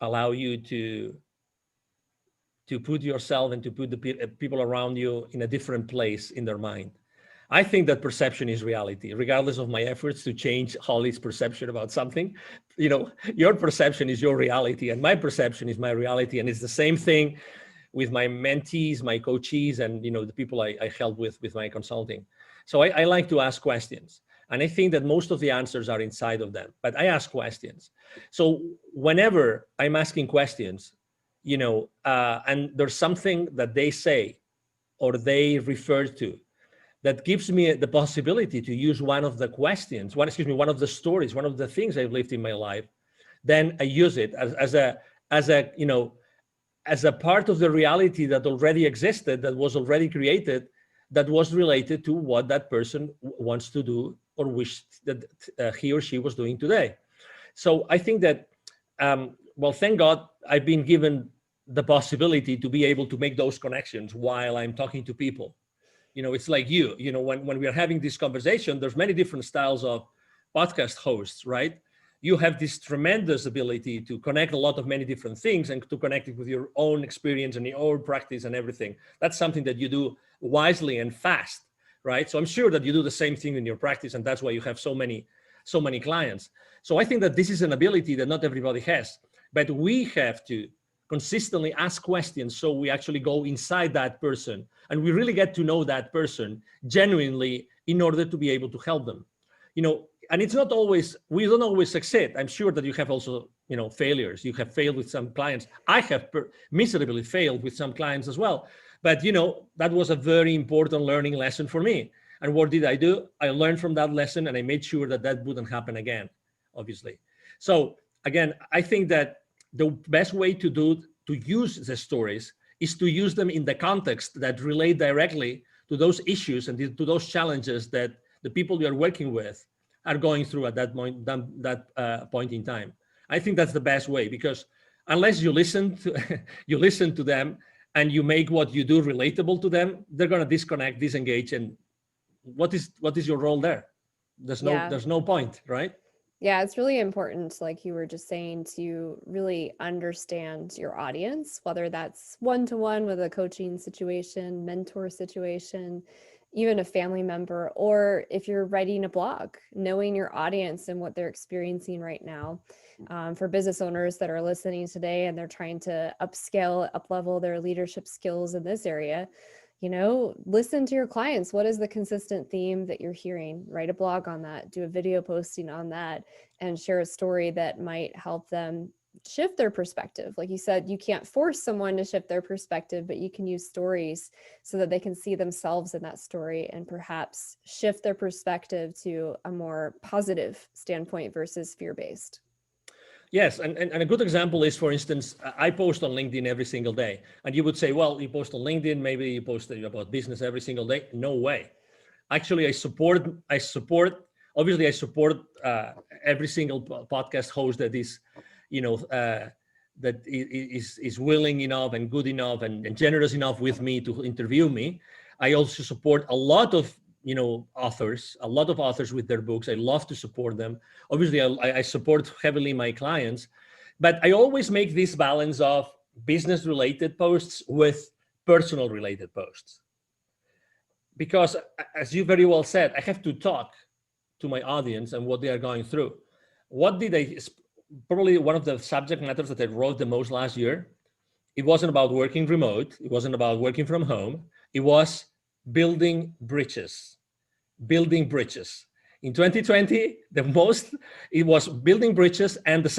allow you to put yourself and to put the people around you in a different place in their mind. I think that perception is reality, regardless of my efforts to change Holly's perception about something. Your perception is your reality, and my perception is my reality. And it's the same thing with my mentees, my coachees, and the people I help with my consulting. So I like to ask questions. And I think that most of the answers are inside of them, but I ask questions. So whenever I'm asking questions, and there's something that they say or they refer to that gives me the possibility to use one of the questions, one of the stories, one of the things I've lived in my life, then I use it as a part of the reality that already existed, that was already created, that was related to what that person wants to do or wished that he or she was doing today. So I think that, thank God I've been given the possibility to be able to make those connections while I'm talking to people. It's like when we are having this conversation, there's many different styles of podcast hosts, right? You have this tremendous ability to connect a lot of many different things and to connect it with your own experience and your own practice and everything. That's something that you do wisely and fast, right? So I'm sure that you do the same thing in your practice, and that's why you have so many clients. So I think that this is an ability that not everybody has, but we have to consistently ask questions so we actually go inside that person and we really get to know that person genuinely in order to be able to help them. And it's not always, we don't always succeed. I'm sure that you have also, failures. You have failed with some clients. I have miserably failed with some clients as well. But, that was a very important learning lesson for me. And what did I do? I learned from that lesson and I made sure that that wouldn't happen again, obviously. So again, I think that the best way to use the stories is to use them in the context that relate directly to those issues and to those challenges that the people you're working with are going through at that point in time. I think that's the best way, because unless you listen to them and you make what you do relatable to them, they're going to disconnect, disengage, and what is your role there? There's no point, right? Yeah, it's really important, like you were just saying, to really understand your audience, whether that's one-to-one with a coaching situation, mentor situation, even a family member, or if you're writing a blog, knowing your audience and what they're experiencing right now. For business owners that are listening today and they're trying to upscale, up-level their leadership skills in this area, listen to your clients. What is the consistent theme that you're hearing? Write a blog on that, do a video posting on that, and share a story that might help them shift their perspective. Like you said, you can't force someone to shift their perspective, but you can use stories so that they can see themselves in that story and perhaps shift their perspective to a more positive standpoint versus fear-based. Yes, and a good example is, for instance, I post on LinkedIn every single day. And you would say, well, you post on LinkedIn, maybe you post about business every single day. No way. Actually, I support every single podcast host that is, that is willing enough and good enough and generous enough with me to interview me. I also support a lot of authors with their books. I love to support them. Obviously, I support heavily my clients, but I always make this balance of business related posts with personal related posts. Because as you very well said, I have to talk to my audience and what they are going through. Probably one of the subject matters that I wrote the most last year, it wasn't about working remote. It wasn't about working from home. It was building bridges. In 2020, it was building bridges, and the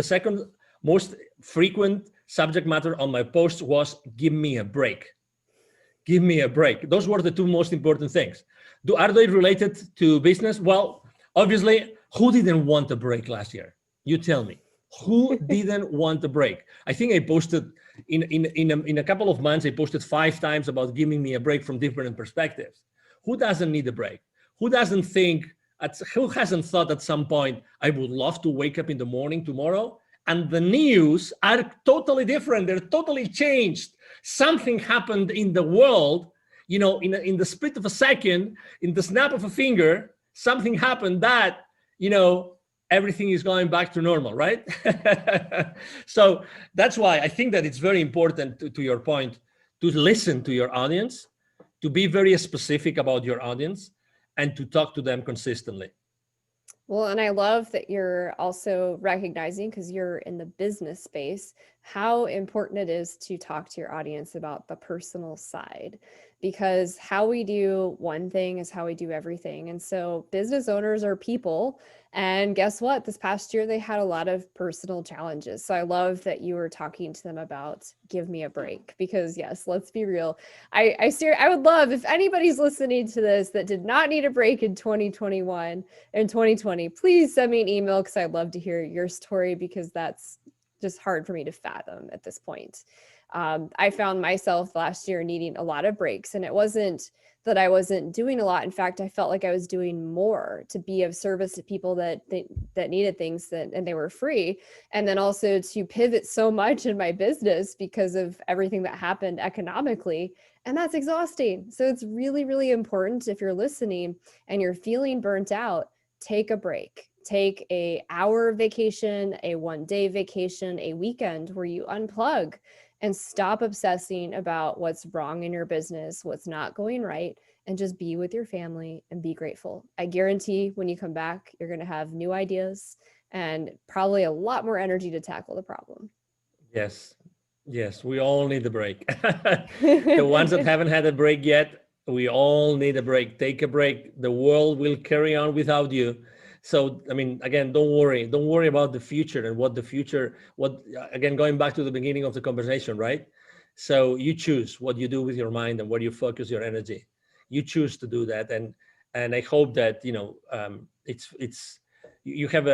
second most frequent subject matter on my post was give me a break. Give me a break. Those were the two most important things. Are they related to business? Well, obviously, who didn't want a break last year? You tell me. Who didn't want a break? I think I posted in a couple of months, I posted 5 times about giving me a break from different perspectives. Who doesn't need a break? Who hasn't thought at some point, I would love to wake up in the morning tomorrow and the news are totally different. They're totally changed. Something happened in the world, in the split of a second, in the snap of a finger, something happened that, everything is going back to normal, right? So that's why I think that it's very important, to your point, to listen to your audience, to be very specific about your audience, and to talk to them consistently. Well, and I love that you're also recognizing, because you're in the business space, how important it is to talk to your audience about the personal side, because how we do one thing is how we do everything. And so business owners are people. And guess what? This past year, they had a lot of personal challenges. So I love that you were talking to them about give me a break, because yes, let's be real. I would love if anybody's listening to this that did not need a break in 2021 and 2020, please send me an email, because I'd love to hear your story, because that's just hard for me to fathom at this point. I found myself last year needing a lot of breaks, and it wasn't that I wasn't doing a lot. In fact, I felt like I was doing more to be of service to people that needed things, and they were free. And then also to pivot so much in my business because of everything that happened economically. And that's exhausting. So it's really, really important, if you're listening and you're feeling burnt out, take a break. Take an hour vacation, a 1-day vacation, a weekend where you unplug and stop obsessing about what's wrong in your business, what's not going right, and just be with your family and be grateful. I guarantee when you come back, you're going to have new ideas and probably a lot more energy to tackle the problem. Yes, we all need a break. The ones that haven't had a break yet, we all need a break. Take a break. The world will carry on without you. So, again, don't worry about the future and again, going back to the beginning of the conversation, right? So you choose what you do with your mind and where you focus your energy. You choose to do that. And I hope that, you had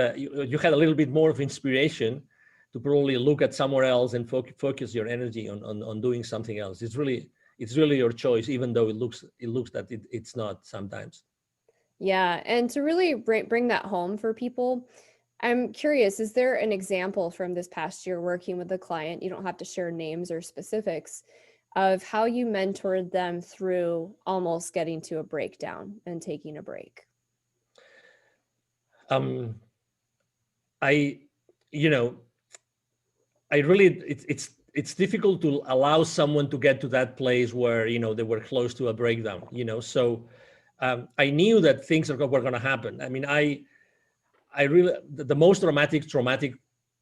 a little bit more of inspiration to probably look at somewhere else and focus your energy on doing something else. It's really your choice, even though it looks that it's not sometimes. Yeah. And to really bring that home for people, I'm curious, is there an example from this past year working with a client, you don't have to share names or specifics, of how you mentored them through almost getting to a breakdown and taking a break? It's difficult to allow someone to get to that place where, they were close to a breakdown, so I knew that things were going to happen. The most traumatic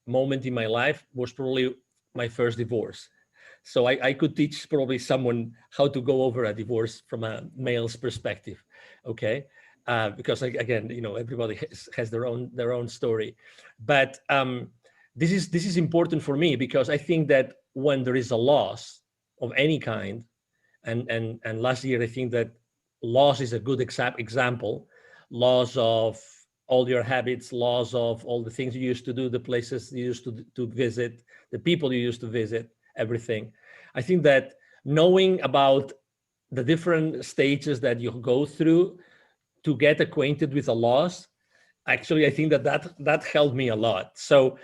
moment in my life was probably my first divorce. So I could teach probably someone how to go over a divorce from a male's perspective. Okay. Because again, everybody has their own story, but this is important for me, because I think that when there is a loss of any kind, and last year I think that loss is a good example. Loss of all your habits, loss of all the things you used to do, the places you used to visit, the people you used to visit, everything. I think that knowing about the different stages that you go through to get acquainted with a loss, actually, I think that helped me a lot. So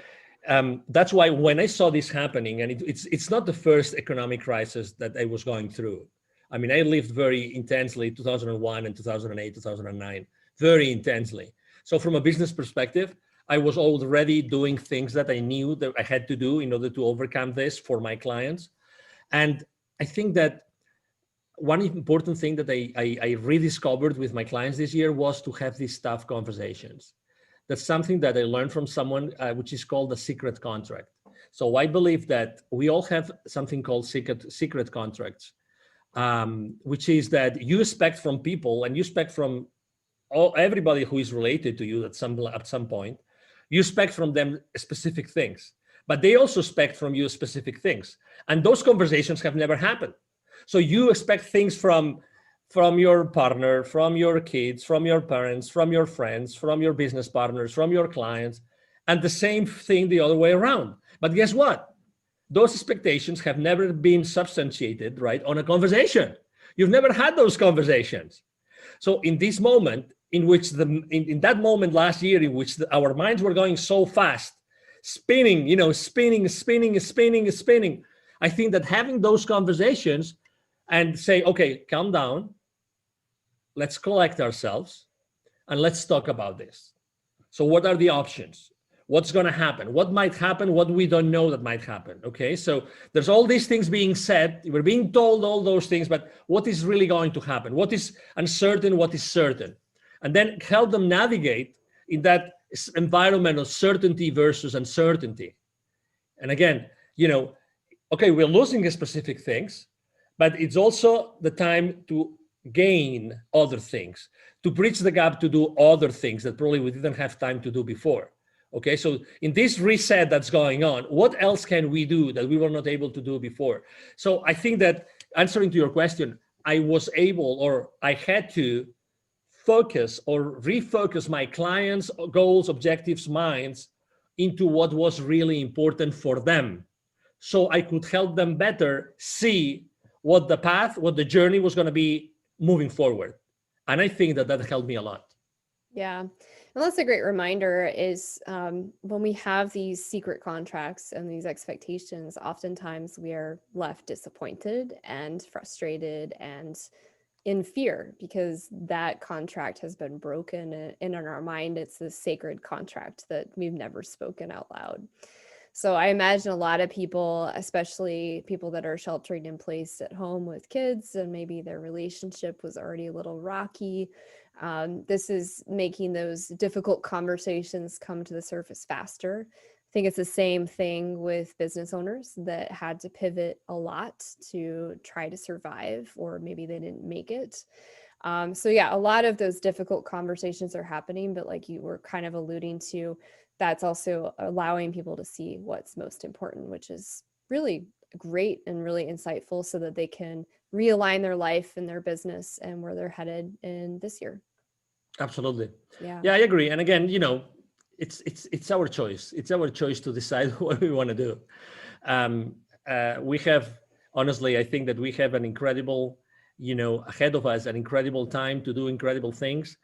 that's why when I saw this happening, and it's not the first economic crisis that I was going through. I lived very intensely 2001 and 2008, 2009, very intensely. So from a business perspective, I was already doing things that I knew that I had to do in order to overcome this for my clients. And I think that one important thing that I rediscovered with my clients this year was to have these tough conversations. That's something that I learned from someone, which is called the secret contract. So I believe that we all have something called secret contracts. Which is that you expect from people, and you expect from everybody who is related to you at some point, you expect from them specific things. but they also expect from you specific things. And those conversations have never happened. So you expect things from your partner, from your kids, from your parents, from your friends, from your business partners, from your clients, and the same thing the other way around. But guess what? Those expectations have never been substantiated, right, on a conversation. You've never had those conversations. So in this moment, in which in that moment last year, in which our minds were going so fast, spinning, spinning. I think that having those conversations and say, okay, calm down, let's collect ourselves, and let's talk about this. So what are the options? What's going to happen? What might happen? What we don't know that might happen. Okay, so there's all these things being said. We're being told all those things, but what is really going to happen? What is uncertain? What is certain? And then help them navigate in that environment of certainty versus uncertainty. And again, okay, we're losing specific things, but it's also the time to gain other things, to bridge the gap, to do other things that probably we didn't have time to do before. Okay, so in this reset that's going on, what else can we do that we were not able to do before? So I think that, answering to your question, I was able, or I had to focus or refocus my clients' goals, objectives, minds into what was really important for them, so I could help them better see what the path, what the journey was going to be moving forward. And I think that helped me a lot. Yeah. And that's a great reminder is when we have these secret contracts and these expectations, oftentimes we are left disappointed and frustrated and in fear because that contract has been broken. And in our mind, it's this sacred contract that we've never spoken out loud. So I imagine a lot of people, especially people that are sheltering in place at home with kids, and maybe their relationship was already a little rocky. This is making those difficult conversations come to the surface faster. I think it's the same thing with business owners that had to pivot a lot to try to survive, or maybe they didn't make it. So yeah, a lot of those difficult conversations are happening, but like you were kind of alluding to, that's also allowing people to see what's most important, which is really great and really insightful so that they can realign their life and their business and where they're headed in this year. Absolutely. Yeah. Yeah, I agree. And again, it's our choice. It's our choice to decide what we want to do. We have, honestly, I think that we have an incredible, ahead of us, an incredible time to do incredible things,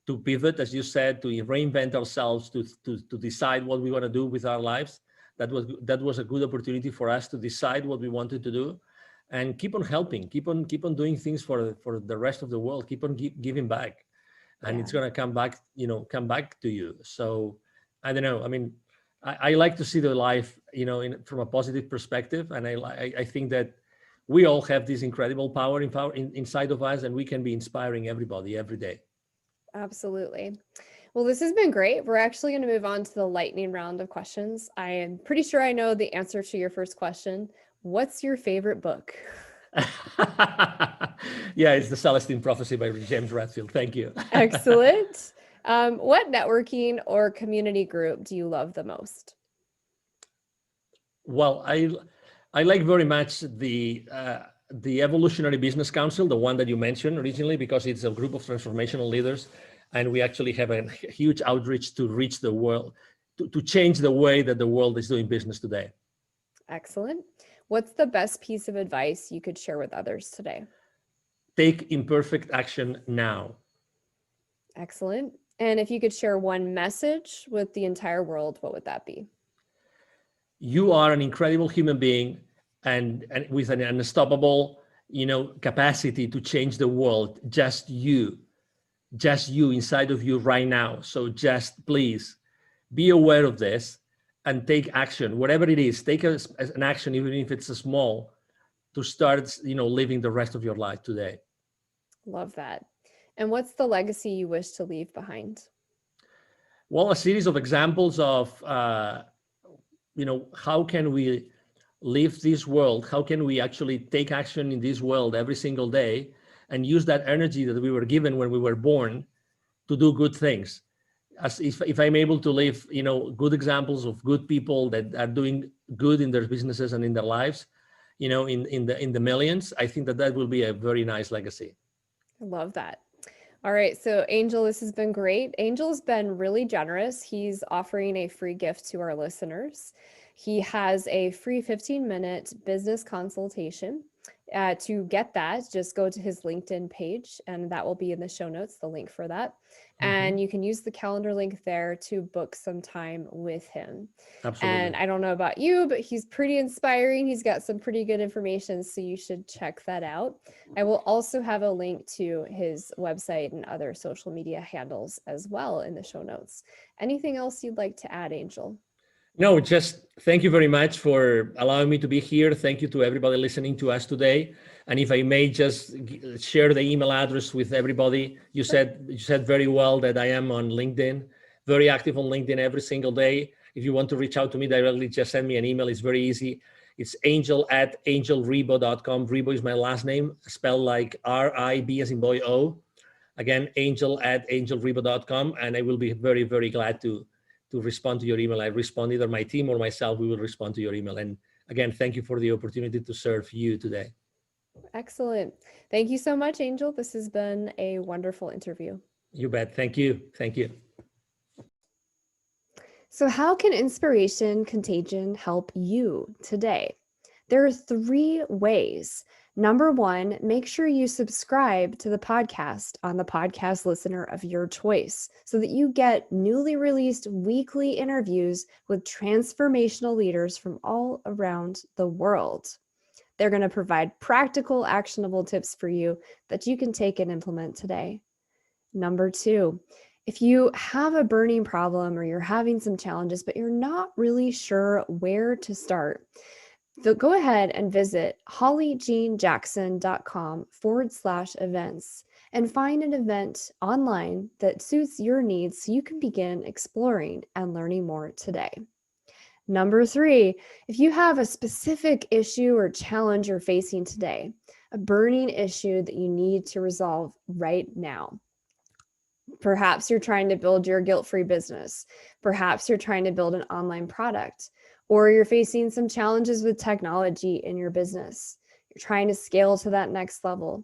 to pivot, as you said, to reinvent ourselves, to decide what we want to do with our lives. That was a good opportunity for us to decide what we wanted to do, and keep on helping, keep on doing things for the rest of the world, keep on giving back, and it's gonna come back to you. So I don't know. I mean, I like to see the life, from a positive perspective, and I think that we all have this incredible power inside of us, and we can be inspiring everybody every day. Absolutely. Well, this has been great. We're actually going to move on to the lightning round of questions. I am pretty sure I know the answer to your first question. What's your favorite book? Yeah, it's The Celestine Prophecy by James Redfield. Thank you. Excellent. What networking or community group do you love the most? Well, I like very much the Evolutionary Business Council, the one that you mentioned originally, because it's a group of transformational leaders, and we actually have a huge outreach to reach the world, to change the way that the world is doing business today. Excellent. What's the best piece of advice you could share with others today? Take imperfect action now. Excellent. And if you could share one message with the entire world, what would that be? You are an incredible human being, and with an unstoppable, capacity to change the world. Just you inside of you right now. So just please be aware of this and take action, whatever it is. Take an action, even if it's a small, to start, living the rest of your life today. Love that. And what's the legacy you wish to leave behind? Well, a series of examples of, how can we live this world? How can we actually take action in this world every single day and use that energy that we were given when we were born to do good things? As if I'm able to live, good examples of good people that are doing good in their businesses and in their lives, in the millions, I think that will be a very nice legacy. I love that. All right, so Angel, this has been great. Angel's been really generous. He's offering a free gift to our listeners. He has a free 15-minute business consultation. To get that, just go to his LinkedIn page, and that will be in the show notes, the link for that. And you can use the calendar link there to book some time with him. Absolutely. And I don't know about you, but he's pretty inspiring. He's got some pretty good information, so you should check that out. I will also have a link to his website and other social media handles as well in the show notes. Anything else you'd like to add, Angel? No, just thank you very much for allowing me to be here. Thank you to everybody listening to us today. And if I may just share the email address with everybody. You said very well that I am on LinkedIn, very active on LinkedIn every single day. If you want to reach out to me directly, just send me an email. It's very easy. It's angel@angelribo.com. Ribo is my last name, spelled like R-I-B as in boy O. Again, angel@angelribo.com. And I will be very, very glad to respond to your email. I respond, either my team or myself, we will respond to your email. And again, thank you for the opportunity to serve you today. Excellent. Thank you so much, Angel. This has been a wonderful interview. You bet. Thank you. Thank you. So how can Inspiration Contagion help you today? There are 3 ways. Number 1, make sure you subscribe to the podcast on the podcast listener of your choice so that you get newly released weekly interviews with transformational leaders from all around the world. They're going to provide practical, actionable tips for you that you can take and implement today. Number 2, if you have a burning problem or you're having some challenges, but you're not really sure where to start, so go ahead and visit hollyjeanjackson.com/events and find an event online that suits your needs so you can begin exploring and learning more today. Number 3, if you have a specific issue or challenge you're facing today, a burning issue that you need to resolve right now. Perhaps you're trying to build your guilt-free business. Perhaps you're trying to build an online product, or you're facing some challenges with technology in your business. You're trying to scale to that next level.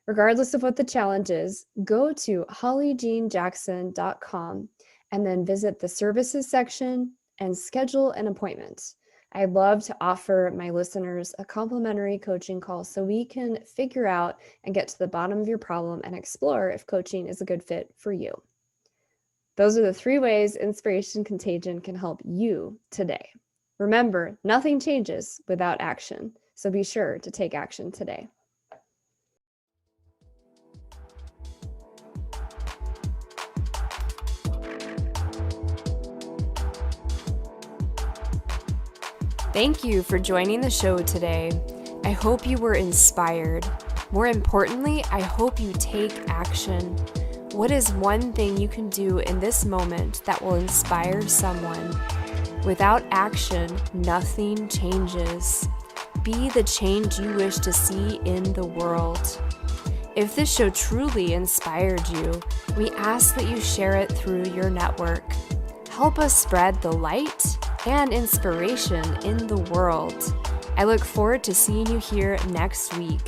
Regardless of what the challenge is, go to hollyjeanjackson.com and then visit the services section and schedule an appointment. I'd love to offer my listeners a complimentary coaching call so we can figure out and get to the bottom of your problem and explore if coaching is a good fit for you. Those are the 3 ways Inspiration Contagion can help you today. Remember, nothing changes without action, so be sure to take action today. Thank you for joining the show today. I hope you were inspired. More importantly, I hope you take action. What is one thing you can do in this moment that will inspire someone? Without action, nothing changes. Be the change you wish to see in the world. If this show truly inspired you, we ask that you share it through your network. Help us spread the light and inspiration in the world. I look forward to seeing you here next week.